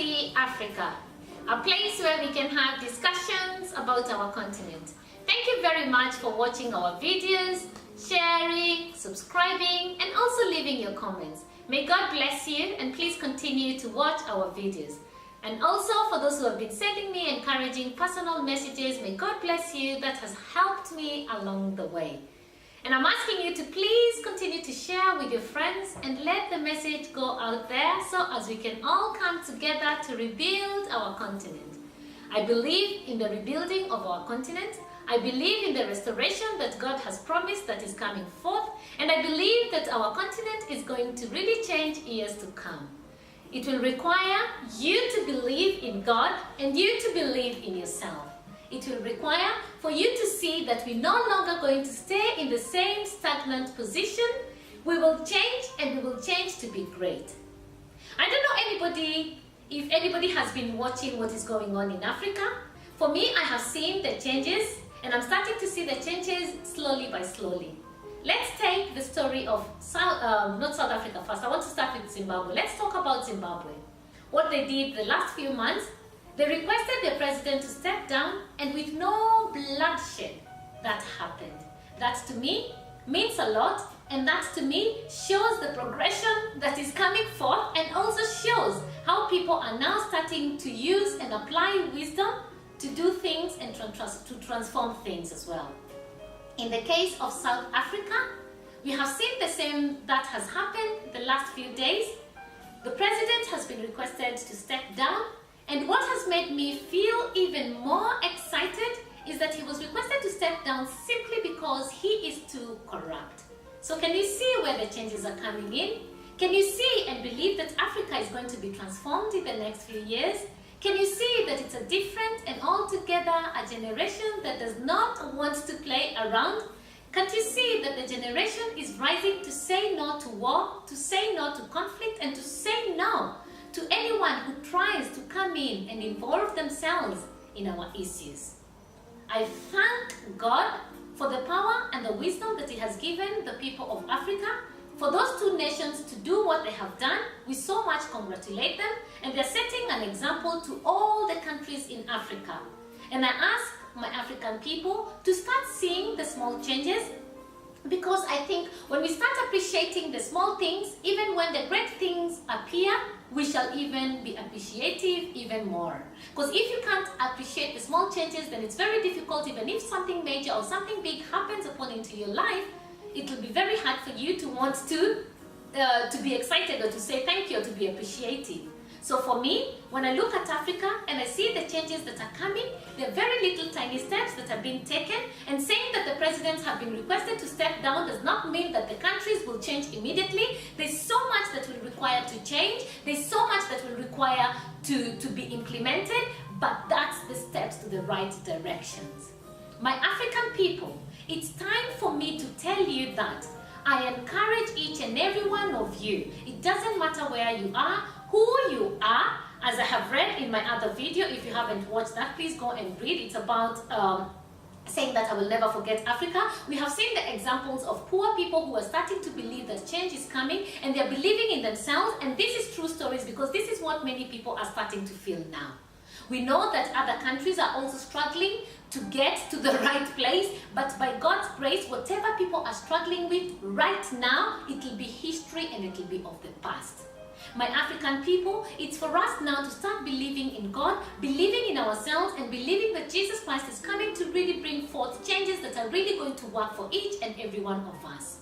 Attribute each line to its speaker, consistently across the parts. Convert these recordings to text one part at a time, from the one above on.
Speaker 1: Legacy Africa, a place where we can have discussions about our continent. Thank you very much for watching our videos, sharing, subscribing, and also leaving your comments. May God bless you, and please continue to watch our videos. And also for those who have been sending me encouraging personal messages, may God bless you. That has helped me along the way. And I'm asking you to please continue to share with your friends and let the message go out there so as we can all come together to rebuild our continent. I believe in the rebuilding of our continent. I believe in the restoration that God has promised that is coming forth. And I believe that our continent is going to really change years to come. It will require you to believe in God and you to believe in yourself. It will require for you to see that we're no longer going to stay in the same stagnant position. We will change, and we will change to be great. I don't know if anybody has been watching what is going on in Africa. For me, I have seen the changes, and I'm starting to see the changes slowly by slowly. Let's take the story of not South Africa first. I want to start with Zimbabwe. Let's talk about Zimbabwe. What they did the last few months. They requested the president to step down, and with no bloodshed, that happened. That to me means a lot, and that to me shows the progression that is coming forth, and also shows how people are now starting to use and apply wisdom to do things and to transform things as well. In the case of South Africa, we have seen the same that has happened the last few days. The president has been requested to step down. And what has made me feel even more excited is that he was requested to step down simply because he is too corrupt. So can you see where the changes are coming in? Can you see and believe that Africa is going to be transformed in the next few years? Can you see that it's a different and altogether a generation that does not want to play around? Can't you see that the generation is rising to say no to war, to say no to conflict, and to say no to anyone who tries to come in and involve themselves in our issues? I thank God for the power and the wisdom that He has given the people of Africa. For those two nations to do what they have done, we so much congratulate them, and they're setting an example to all the countries in Africa. And I ask my African people to start seeing the small changes, because I think when we start appreciating the small things, even when the great things appear, we shall even be appreciative even more. Because if you can't appreciate the small changes, then it's very difficult. Even if something major or something big happens upon into your life, it will be very hard for you to want to be excited or to say thank you or to be appreciative. So for me, when I look at Africa and I see the changes that are coming, there are very little tiny steps that are being taken, and saying that the presidents have been requested to step down does not mean that the countries will change immediately. There's so much that will require to change. There's so much that will require to be implemented, but that's the steps to the right directions. My African people, it's time for me to tell you that I encourage each and every one of you. It doesn't matter where you are, who you are, as I have read in my other video. If you haven't watched that, please go and read. It's about saying that I will never forget Africa. We have seen the examples of poor people who are starting to believe that change is coming, and they're believing in themselves, and this is true stories, because this is what many people are starting to feel now. We know that other countries are also struggling to get to the right place, but by God's grace, whatever people are struggling with right now, it will be history and it will be of the past. My African people, it's for us now to start believing in God, believing in ourselves, and believing that Jesus Christ is coming to really bring forth changes that are really going to work for each and every one of us.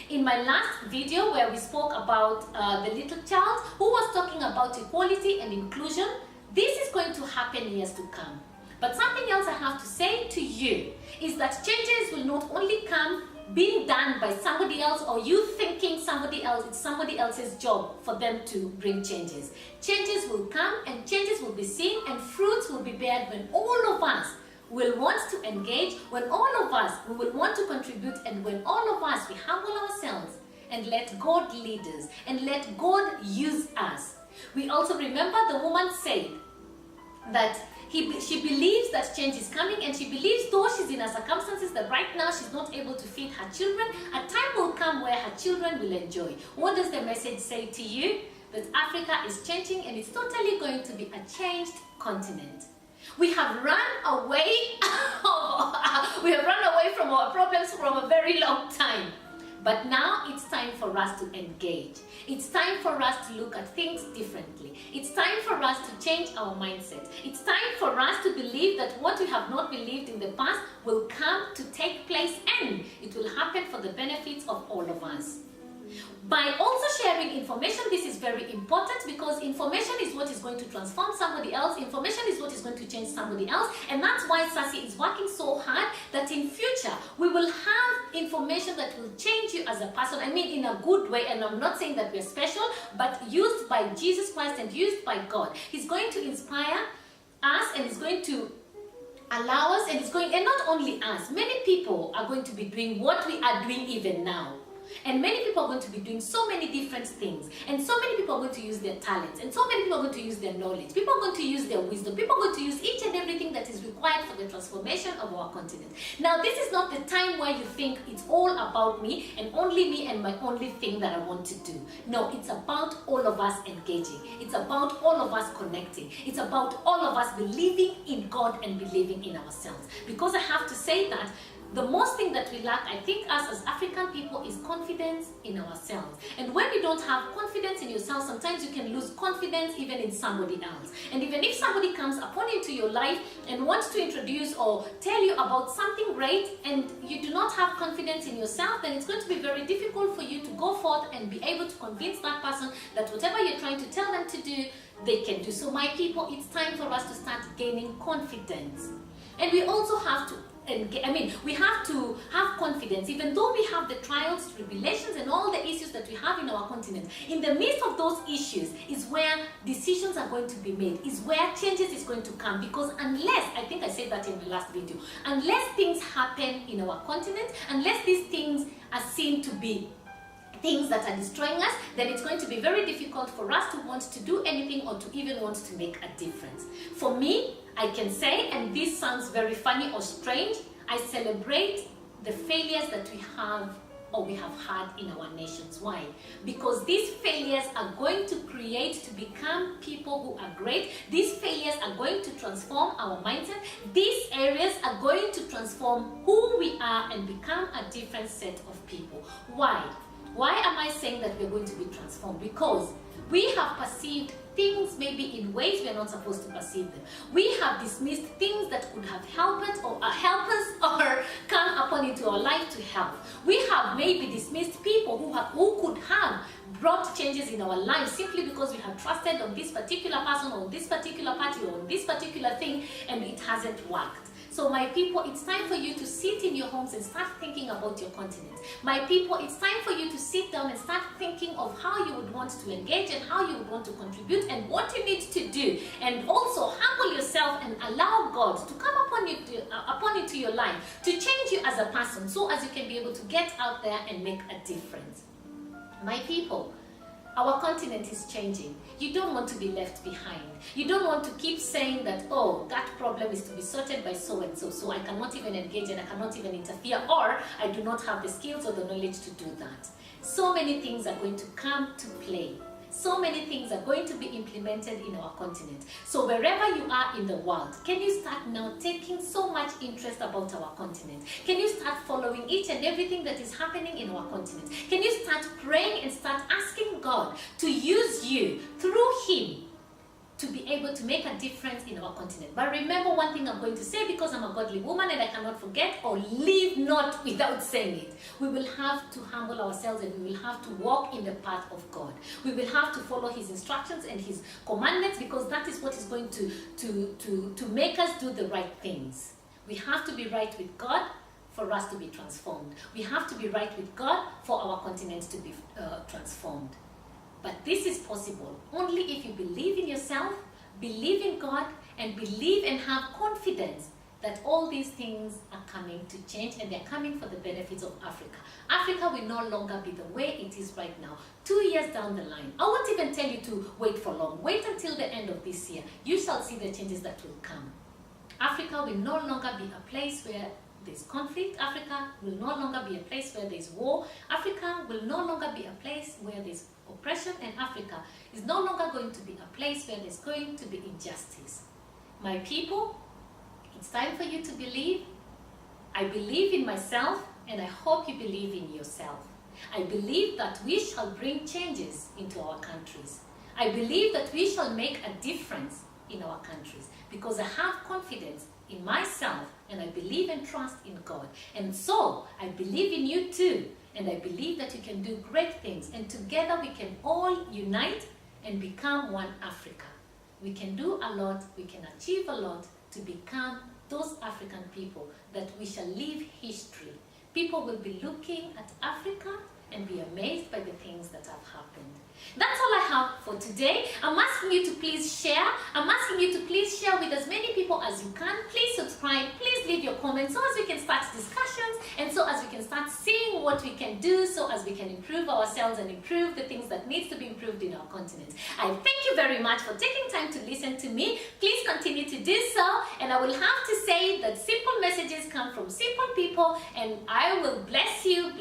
Speaker 1: In my last video where we spoke about the little child who was talking about equality and inclusion, this is going to happen years to come. But something else I have to say to you is that changes will not only come being done by somebody else, or you thinking somebody else, it's somebody else's job for them to bring changes. Changes will come, and changes will be seen, and fruits will be bared when all of us will want to engage, when all of us will want to contribute, and when all of us we humble ourselves and let God lead us and let God use us. We also remember the woman said that she believes that change is coming, and she believes, though she's in her circumstances that right now she's not able to feed her children, a time will come where her children will enjoy. What does the message say to you? that Africa is changing and it's totally going to be a changed continent. We have run away from our problems from a very long time. But now it's time for us to engage. It's time for us to look at things differently. It's time for us to change our mindset. It's time for us to believe that what we have not believed in the past will come to take place, and it will happen for the benefits of all of us. By also sharing information, this is very important, because information is what is going to transform somebody else. Information is what is going to change somebody else. And that's why Sassy is working so hard that in future we will have information that will change you as a person. I mean, in a good way. And I'm not saying that we're special, but used by Jesus Christ and used by God. He's going to inspire us, and he's going to allow us, and not only us, many people are going to be doing what we are doing even now. And many people are going to be doing so many different things, and so many people are going to use their talents, and so many people are going to use their knowledge. People are going to use their wisdom. People are going to use each and everything that is required for the transformation of our continent. Now, this is not the time where you think it's all about me and my only thing that I want to do. No, it's about all of us engaging. It's about all of us connecting. It's about all of us believing in God and believing in ourselves. Because I have to say that the most thing that we lack, I think, us as African people, is confidence in ourselves. And when you don't have confidence in yourself, sometimes you can lose confidence even in somebody else. And even if somebody comes upon into your life and wants to introduce or tell you about something great, and you do not have confidence in yourself, then it's going to be very difficult for you to go forth and be able to convince that person that whatever you're trying to tell them to do, they can do. So my people, it's time for us to start gaining confidence. And we also have to we have to have confidence, even though we have the trials, tribulations, and all the issues that we have in our continent. In the midst of those issues is where decisions are going to be made, is where changes is going to come. Because unless, I think I said that in the last video, unless things happen in our continent, unless these things are seen to be things that are destroying us, then it's going to be very difficult for us to want to do anything or to even want to make a difference. For me, I can say, and this sounds very funny or strange, I celebrate the failures that we have had in our nations. Why? Because these failures are going to create to become people who are great. These failures are going to transform our mindset. These areas are going to transform who we are and become a different set of people. Why? Why am I saying that we're going to be transformed? Because we have perceived things maybe in ways we're not supposed to perceive them. We have dismissed things that could have helped us or come upon into our life to help. We have maybe dismissed people who could have brought changes in our lives simply because we have trusted on this particular person or this particular party or this particular thing, and it hasn't worked. So my people, it's time for you to sit in your homes and start thinking about your continent. My people, it's time for you to sit down and start thinking of how you would want to engage and how you would want to contribute and what you need to do. And also humble yourself and allow God to come upon into your life to change you as a person, so as you can be able to get out there and make a difference. My people, our continent is changing. You don't want to be left behind. You don't want to keep saying that, oh, that problem is to be sorted by so and so, so I cannot even engage and I cannot even interfere, or I do not have the skills or the knowledge to do that. So many things are going to come to play. So many things are going to be implemented in our continent. So wherever you are in the world, can you start now taking so much interest about our continent? Can you start following each and everything that is happening in our continent? Can you start praying and start asking God to use you through Him to be able to make a difference in our continent? But remember one thing I'm going to say, because I'm a godly woman and I cannot forget or live not without saying it. We will have to humble ourselves and we will have to walk in the path of God. We will have to follow His instructions and His commandments, because that is what is going to make us do the right things. We have to be right with God for us to be transformed. We have to be right with God for our continent to be transformed. But this is possible only if you believe in yourself, believe in God, and believe and have confidence that all these things are coming to change, and they're coming for the benefits of Africa. Africa will no longer be the way it is right now. 2 years down the line, I won't even tell you to wait for long. Wait until the end of this year. You shall see the changes that will come. Africa will no longer be a place where there's conflict. Africa will no longer be a place where there's war. Africa will no longer be a place where there's oppression, and Africa is no longer going to be a place where there's going to be injustice. My people, it's time for you to believe. I believe in myself, and I hope you believe in yourself. I believe that we shall bring changes into our countries. I believe that we shall make a difference in our countries because I have confidence in myself, and I believe and trust in God. And so I believe in you too, and I believe that you can do great things, and together we can all unite and become one Africa. We can do a lot, we can achieve a lot to become those African people that we shall leave history. People will be looking at Africa and be amazed by the things that have happened. That's all I have for today. I'm asking you to please share. I'm asking you to please share with as many people as you can. Please subscribe. Please leave your comments so as we can start discussions, and so as we can start seeing what we can do, so as we can improve ourselves and improve the things that needs to be improved in our continent. I thank you very much for taking time to listen to me. Please continue to do so, and I will have to say that simple messages come from simple people, and I will bless you